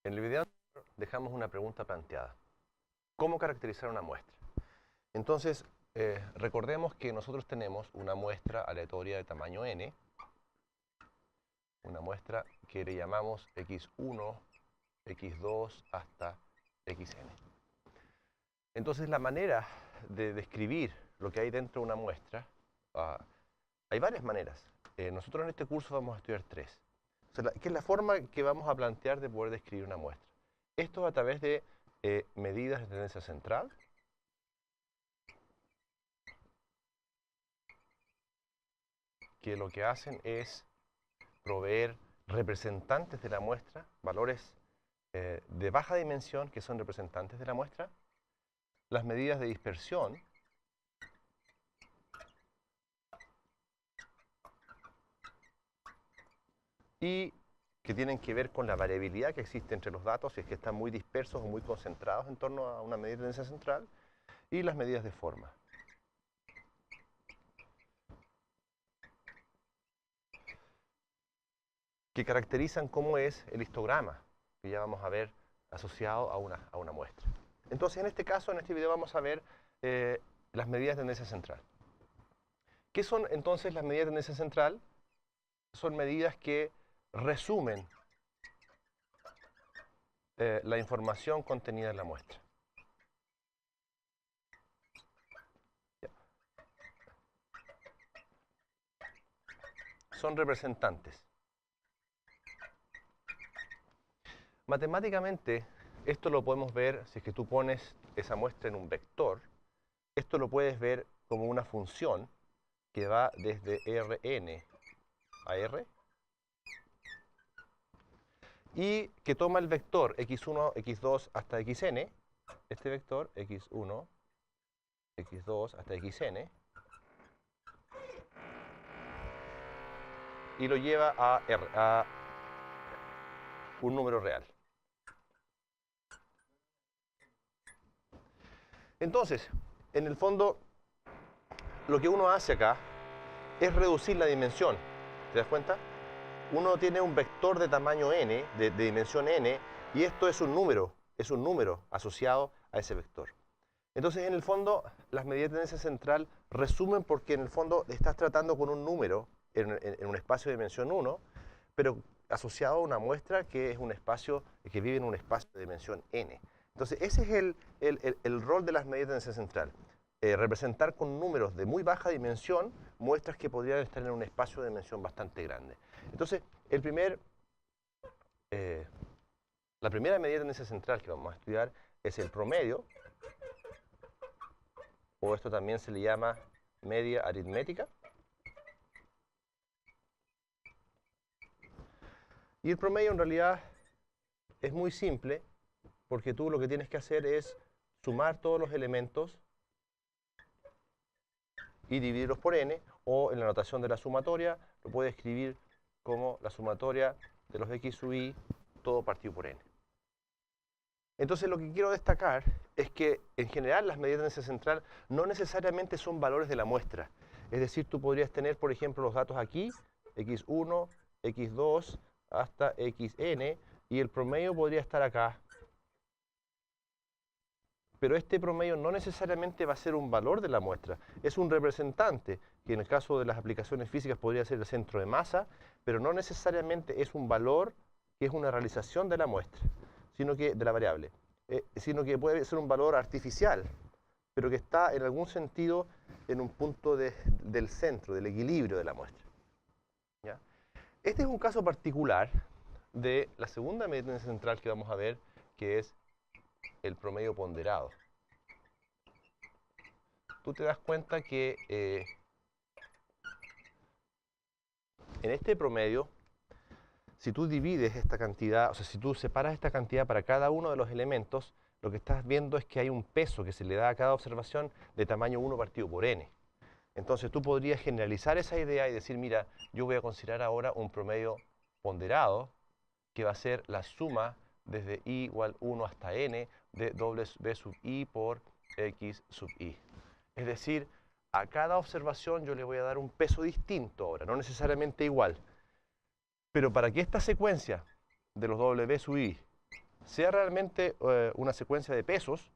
En el video dejamos una pregunta planteada. ¿Cómo caracterizar una muestra? Entonces, recordemos que nosotros tenemos una muestra aleatoria de tamaño n, una muestra que le llamamos x1, x2 hasta xn. Entonces, la manera de describir lo que hay dentro de una muestra, hay varias maneras. Nosotros en este curso vamos a estudiar tres. O sea, ¿qué es la forma que vamos a plantear de poder describir una muestra? Esto a través de medidas de tendencia central, que lo que hacen es proveer representantes de la muestra, valores de baja dimensión que son representantes de la muestra, las medidas de dispersión, y que tienen que ver con la variabilidad que existe entre los datos, si es que están muy dispersos o muy concentrados en torno a una medida de tendencia central, y las medidas de forma. Que caracterizan cómo es el histograma, que ya vamos a ver asociado a una muestra. Entonces, en este caso, en este video vamos a ver las medidas de tendencia central. ¿Qué son entonces las medidas de tendencia central? Son medidas que resumen la información contenida en la muestra. Son representantes. Matemáticamente, esto lo podemos ver si es que tú pones esa muestra en un vector. Esto lo puedes ver como una función que va desde Rn a R y que toma el vector x1, x2 hasta xn, este vector x1, x2 hasta xn, y lo lleva a un número real. Entonces, en el fondo, lo que uno hace acá es reducir la dimensión. ¿Te das cuenta? Uno tiene un vector de tamaño n, de dimensión n, y esto es un número asociado a ese vector. Entonces, en el fondo, las medidas de tendencia central resumen porque en el fondo estás tratando con un número en un espacio de dimensión 1, pero asociado a una muestra que es un espacio que vive en un espacio de dimensión n. Entonces, ese es el rol de las medidas de tendencia central. Representar con números de muy baja dimensión muestras que podrían estar en un espacio de dimensión bastante grande. Entonces, la primera medida de tendencia central que vamos a estudiar es el promedio, o esto también se le llama media aritmética. Y el promedio en realidad es muy simple, porque tú lo que tienes que hacer es sumar todos los elementos y dividirlos por n, o en la notación de la sumatoria lo puedes escribir como la sumatoria de los x sub i, todo partido por n. Entonces lo que quiero destacar es que en general las medidas de tendencia central no necesariamente son valores de la muestra. Es decir, tú podrías tener, por ejemplo, los datos aquí, x1, x2 hasta xn, y el promedio podría estar acá. Pero este promedio no necesariamente va a ser un valor de la muestra, es un representante, que en el caso de las aplicaciones físicas podría ser el centro de masa, pero no necesariamente es un valor que es una realización de la muestra, sino que de la variable, sino que puede ser un valor artificial, pero que está en algún sentido en un punto del centro, del equilibrio de la muestra. ¿Ya? Este es un caso particular de la segunda medida de tendencia central que vamos a ver, que es el promedio ponderado. Tú te das cuenta que en este promedio, si tú divides esta cantidad, o sea, si tú separas esta cantidad para cada uno de los elementos, lo que estás viendo es que hay un peso que se le da a cada observación de tamaño 1 partido por n. Entonces tú podrías generalizar esa idea y decir, mira, yo voy a considerar ahora un promedio ponderado que va a ser la suma desde i igual 1 hasta n de W sub i por x sub i. Es decir, a cada observación yo le voy a dar un peso distinto ahora, no necesariamente igual. Pero para que esta secuencia de los W sub i sea realmente una secuencia de pesos,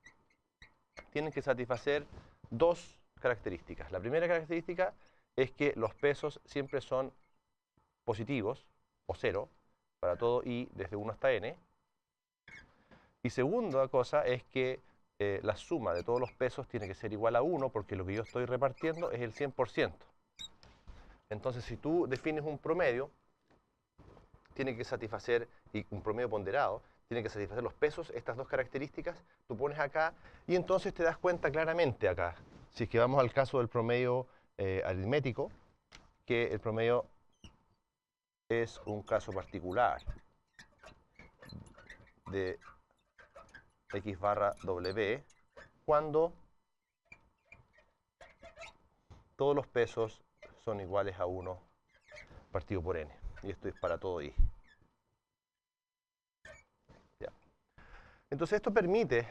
tienen que satisfacer dos características. La primera característica es que los pesos siempre son positivos o cero para todo i desde 1 hasta n. Y segunda cosa es que la suma de todos los pesos tiene que ser igual a 1 porque lo que yo estoy repartiendo es el 100%. Entonces, si tú defines un promedio, tiene que satisfacer, y un promedio ponderado, tiene que satisfacer los pesos, estas dos características, tú pones acá y entonces te das cuenta claramente acá, si es que vamos al caso del promedio aritmético, que el promedio es un caso particular de x barra w cuando todos los pesos son iguales a 1 partido por n. Y esto es para todo i. Ya. Entonces esto permite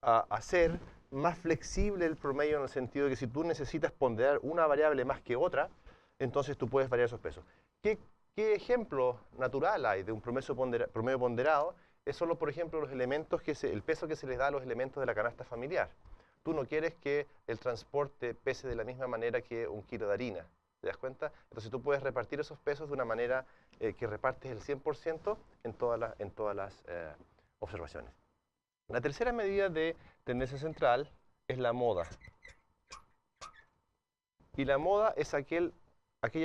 hacer más flexible el promedio en el sentido de que si tú necesitas ponderar una variable más que otra, entonces tú puedes variar esos pesos. ¿Qué ejemplo natural hay de un promedio ponderado? Es solo, por ejemplo, los elementos el peso que se les da a los elementos de la canasta familiar. Tú no quieres que el transporte pese de la misma manera que un kilo de harina. ¿Te das cuenta? Entonces tú puedes repartir esos pesos de una manera que repartes el 100% en todas las observaciones. La tercera medida de tendencia central es la moda. Y la moda es aquella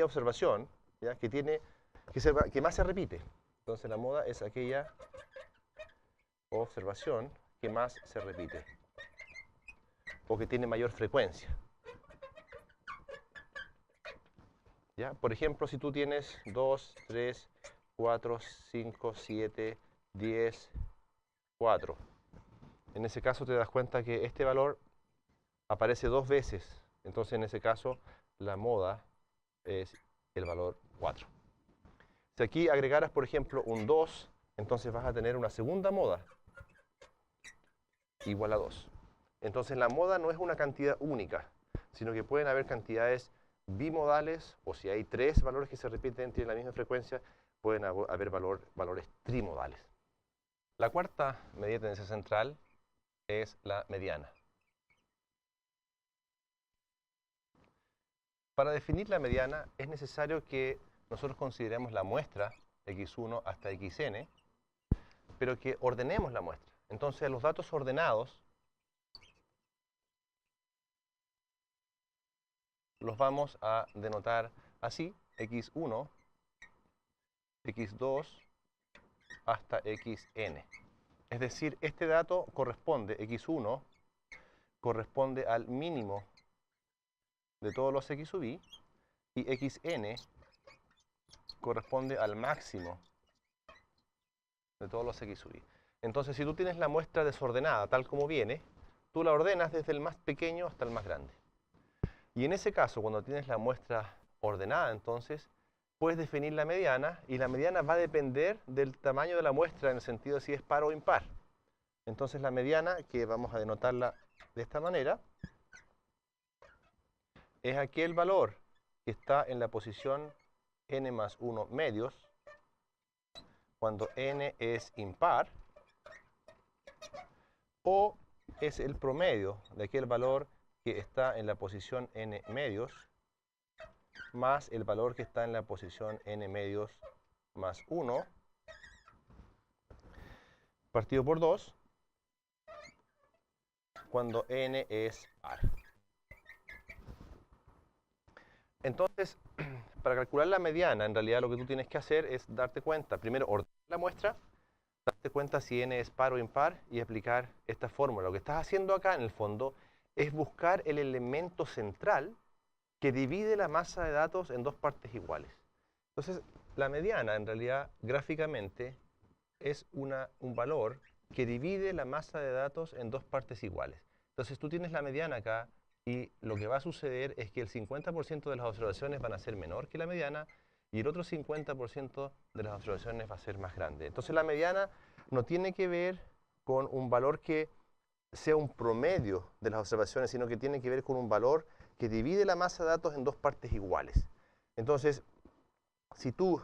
observación, ¿ya?, que más se repite. Entonces la moda es aquella observación que más se repite o que tiene mayor frecuencia. ¿Ya? Por ejemplo, si tú tienes 2, 3, 4, 5, 7, 10, 4. En ese caso te das cuenta que este valor aparece 2 veces. Entonces en ese caso la moda es el valor 4. Si aquí agregaras, por ejemplo, un 2, entonces vas a tener una segunda moda igual a 2. Entonces la moda no es una cantidad única, sino que pueden haber cantidades bimodales, o si hay 3 valores que se repiten, tienen la misma frecuencia, pueden haber valores trimodales. La cuarta medida de tendencia central es la mediana. Para definir la mediana es necesario que nosotros consideremos la muestra x1 hasta xn, pero que ordenemos la muestra. Entonces los datos ordenados los vamos a denotar así: x1, x2 hasta xn. Es decir, este dato corresponde, x1, corresponde al mínimo de todos los x sub i, y xn corresponde al máximo de todos los x sub i. Entonces, si tú tienes la muestra desordenada tal como viene, tú la ordenas desde el más pequeño hasta el más grande. Y en ese caso, cuando tienes la muestra ordenada, entonces, puedes definir la mediana, y la mediana va a depender del tamaño de la muestra en el sentido de si es par o impar. Entonces, la mediana, que vamos a denotarla de esta manera, es aquel valor que está en la posición n más 1 medios, cuando n es impar, o es el promedio de aquel valor que está en la posición n medios más el valor que está en la posición n medios más 1 partido por 2 cuando n es par. Entonces, para calcular la mediana, en realidad lo que tú tienes que hacer es darte cuenta, primero ordenar la muestra, darte cuenta si n es par o impar y aplicar esta fórmula. Lo que estás haciendo acá, en el fondo, es buscar el elemento central que divide la masa de datos en dos partes iguales. Entonces, la mediana, en realidad, gráficamente, es un valor que divide la masa de datos en dos partes iguales. Entonces, tú tienes la mediana acá, y lo que va a suceder es que el 50% de las observaciones van a ser menor que la mediana, y el otro 50% de las observaciones va a ser más grande. Entonces, la mediana no tiene que ver con un valor que sea un promedio de las observaciones, sino que tiene que ver con un valor que divide la masa de datos en dos partes iguales. Entonces, si tú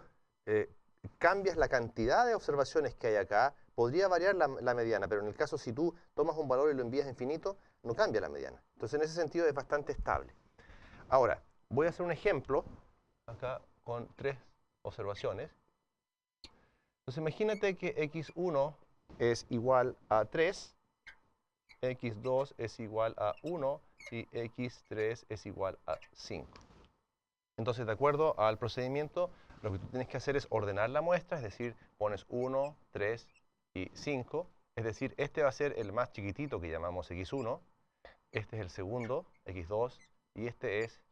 cambias la cantidad de observaciones que hay acá, podría variar la mediana, pero en el caso si tú tomas un valor y lo envías a infinito, no cambia la mediana. Entonces en ese sentido es bastante estable. Ahora, voy a hacer un ejemplo acá con 3 observaciones. Entonces imagínate que x1 es igual a 3, x2 es igual a 1 y x3 es igual a 5. Entonces, de acuerdo al procedimiento, lo que tú tienes que hacer es ordenar la muestra, es decir, pones 1, 3 y 5. Es decir, este va a ser el más chiquitito que llamamos x1, este es el segundo, x2, y este es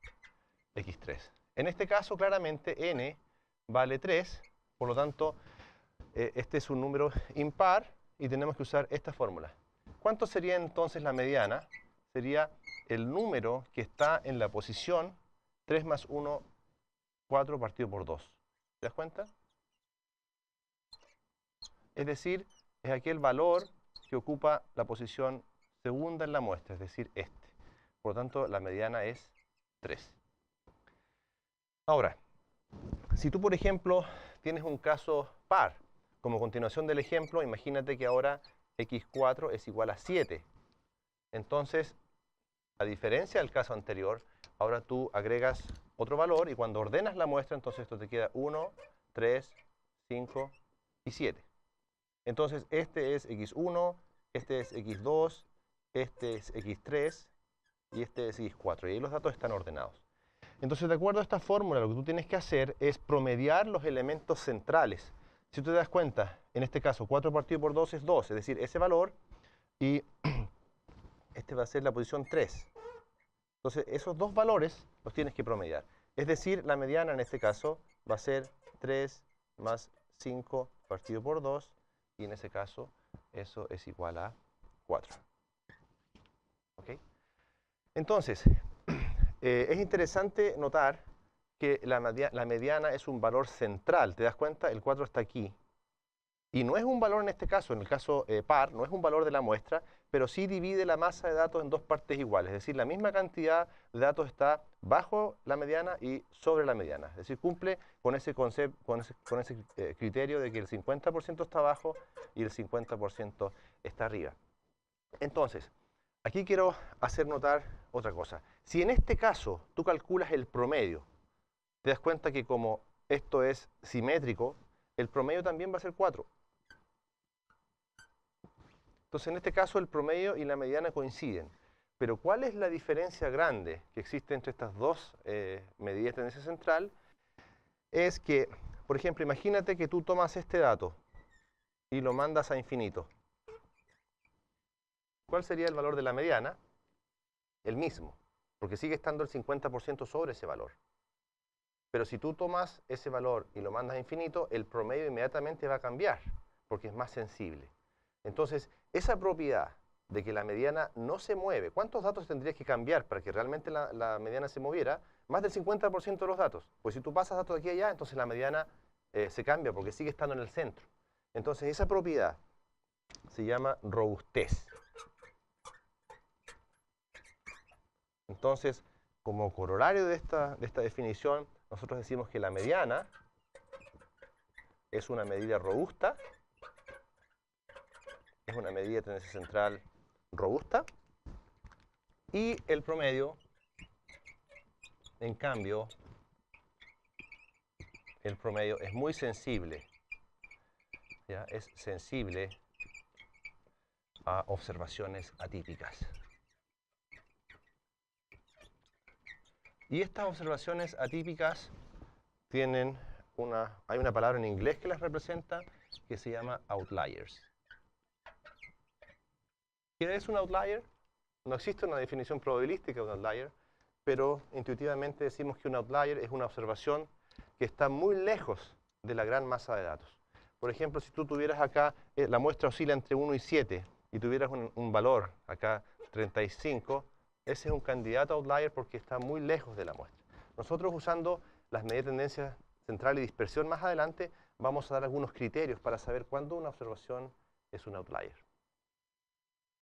x3. En este caso, claramente, n vale 3, por lo tanto, este es un número impar y tenemos que usar esta fórmula. ¿Cuánto sería entonces la mediana? Sería el número que está en la posición 3 más 1, 4 partido por 2. ¿Te das cuenta? Es decir, es aquel valor que ocupa la posición segunda en la muestra, es decir, este. Por lo tanto, la mediana es 3. Ahora, si tú, por ejemplo, tienes un caso par, como continuación del ejemplo, imagínate que ahora x4 es igual a 7. Entonces, a diferencia del caso anterior, ahora tú agregas otro valor y cuando ordenas la muestra, entonces esto te queda 1, 3, 5 y 7. Entonces, este es x1, este es x2, este es x3 y este es x4. Y ahí los datos están ordenados. Entonces, de acuerdo a esta fórmula, lo que tú tienes que hacer es promediar los elementos centrales. Si tú te das cuenta, en este caso, 4 partido por 2 es 2, es decir, ese valor, y este va a ser la posición 3. Entonces, esos dos valores los tienes que promediar. Es decir, la mediana en este caso va a ser 3 más 5 partido por 2, y en ese caso, eso es igual a 4. ¿Ok? Entonces, es interesante notar que la mediana es un valor central. ¿Te das cuenta? El 4 está aquí. Y no es un valor en este caso, en el caso par, no es un valor de la muestra, pero sí divide la masa de datos en dos partes iguales. Es decir, la misma cantidad de datos está bajo la mediana y sobre la mediana. Es decir, cumple con ese criterio de que el 50% está abajo y el 50% está arriba. Entonces, aquí quiero hacer notar otra cosa. Si en este caso tú calculas el promedio, te das cuenta que como esto es simétrico, el promedio también va a ser 4. Entonces, en este caso, el promedio y la mediana coinciden. Pero, ¿cuál es la diferencia grande que existe entre estas dos medidas de tendencia central? Es que, por ejemplo, imagínate que tú tomas este dato y lo mandas a infinito. ¿Cuál sería el valor de la mediana? El mismo, porque sigue estando el 50% sobre ese valor. Pero si tú tomas ese valor y lo mandas a infinito, el promedio inmediatamente va a cambiar, porque es más sensible. Entonces, esa propiedad de que la mediana no se mueve, ¿cuántos datos tendrías que cambiar para que realmente la mediana se moviera? Más del 50% de los datos. Pues si tú pasas datos de aquí a allá, entonces la mediana se cambia porque sigue estando en el centro. Entonces, esa propiedad se llama robustez. Entonces, como corolario de esta definición, nosotros decimos que la mediana es una medida robusta, es una medida de tendencia central robusta, y el promedio, en cambio, el promedio es muy sensible, ¿ya? Es sensible a observaciones atípicas. Y estas observaciones atípicas tienen hay una palabra en inglés que las representa que se llama outliers. ¿Qué es un outlier? No existe una definición probabilística de un outlier, pero intuitivamente decimos que un outlier es una observación que está muy lejos de la gran masa de datos. Por ejemplo, si tú tuvieras acá, la muestra oscila entre 1 y 7, y tuvieras un valor acá 35, ese es un candidato a outlier porque está muy lejos de la muestra. Nosotros, usando las medidas de tendencia central y dispersión más adelante, vamos a dar algunos criterios para saber cuándo una observación es un outlier.